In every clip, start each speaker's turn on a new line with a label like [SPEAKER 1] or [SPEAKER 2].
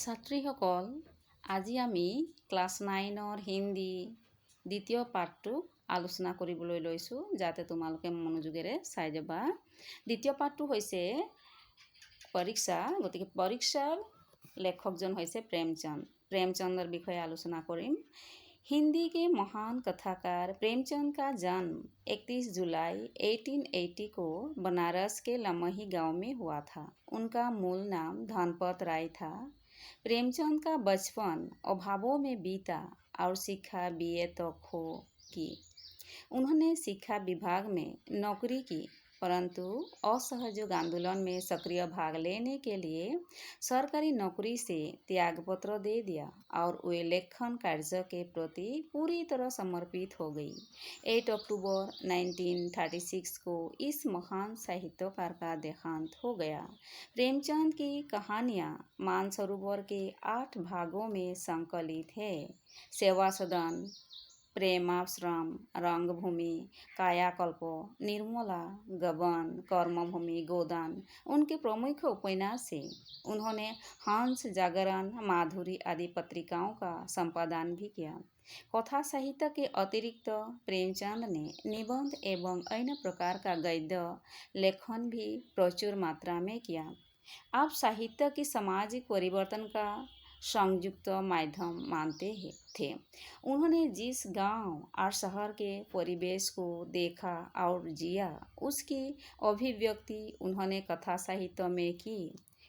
[SPEAKER 1] ছাত্ৰীসকল, আজি আমি ক্লাছ 9ৰ হিন্দী দ্বিতীয় পাঠটো আলোচনা কৰিবলৈ লৈছোঁ, যাতে তোমালোকে মনোযোগেৰে চাই যাবা। দ্বিতীয় পাঠটো হৈছে পৰীক্ষা। গতিকে পৰীক্ষাৰ লেখকজন হৈছে প্रेमचंद। प्रेमचंदर বিষয়ে আলোচনা কৰিম। हिंदी के महान कथाकार प्रेमचंद का जन्म 31 जुलाई 1880 को बनारस के लमही गांव में हुआ था। उनका मूल नाम धनपत राय था। प्रेमचंद का बचपन अभावों में बीता और शिक्षा बीए तक हो की। उन्होंने शिक्षा विभाग में नौकरी की, परंतु असहयोग आंदोलन में सक्रिय भाग लेने के लिए सरकारी नौकरी से त्यागपत्र दे दिया और वे लेखन कार्य के प्रति पूरी तरह समर्पित हो गई। 8 अक्टूबर 1936 को इस महान साहित्यकार का देहांत हो गया। प्रेमचंद की कहानियाँ मानसरोवर के 8 भागों में संकलित है। सेवा सदन, प्रेमाश्रम, रंगभूमि, कायाकल्प, निर्मला, गबन, कर्मभूमि, गोदान उनके प्रमुख उपन्यास हैं। उन्होंने हंस, जागरण, माधुरी आदि पत्रिकाओं का संपादन भी किया। कथा साहित्य के अतिरिक्त प्रेमचंद ने निबंध एवं अन्य प्रकार का गद्य लेखन भी प्रचुर मात्रा में किया। आप साहित्य की सामाजिक परिवर्तन का संयुक्त माध्यम मानते थे। उन्होंने जिस गांव और शहर के परिवेश को देखा और जिया, उसकी अभिव्यक्ति उन्होंने कथा साहित्य में की।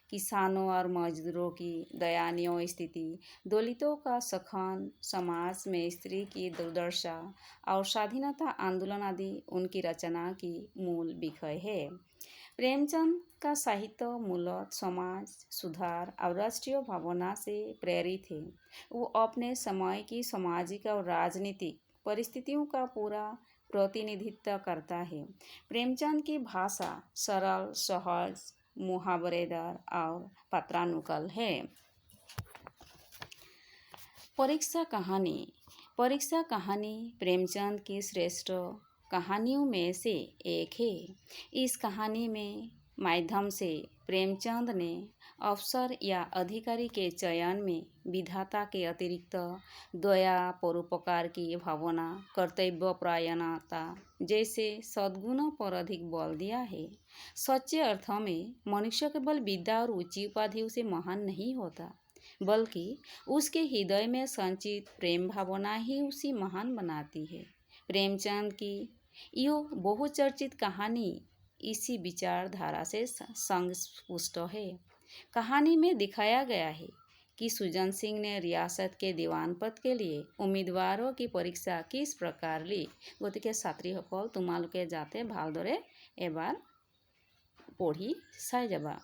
[SPEAKER 1] किसानों और मजदूरों की दयनीय स्थिति, दलितों का शोषण, समाज में स्त्री की दुर्दशा और स्वाधीनता आंदोलन आदि उनकी रचना की मूल विषय है। प्रेमचंद का साहित्य मूलतः समाज सुधार और राष्ट्रीय भावना से प्रेरित है। वो अपने समय की सामाजिक और राजनीतिक परिस्थितियों का पूरा प्रतिनिधित्व करता है। प्रेमचंद की भाषा सरल, सहज, मुहावरेदार और पात्रानुकूल है। परीक्षा कहानी। परीक्षा कहानी प्रेमचंद की श्रेष्ठ कहानियों में से एक है। इस कहानी में माध्यम से प्रेमचंद ने अफसर या अधिकारी के चयन में विधाता के अतिरिक्त दया, परोपकार की भावना, कर्तव्यपरायणता जैसे सद्गुणों पर अधिक बल दिया है। सच्चे अर्थों में मनुष्य केवल विद्या और ऊंची उपाधियों से महान नहीं होता, बल्कि उसके हृदय में संचित प्रेम भावना ही उसे महान बनाती है। प्रेमचंद की यह बहुचर्चित कहानी इसी विचारधारा से संस्पुष्ट है। कहानी में दिखाया गया है कि सुजन सिंह ने रियासत के दीवान पद के लिए उम्मीदवारों की परीक्षा किस प्रकार ली। गतिके ছাত্ৰীসকল, তোমালোকে যাতে ভালদৰে এবাৰ পঢ়ি চাই যাবা।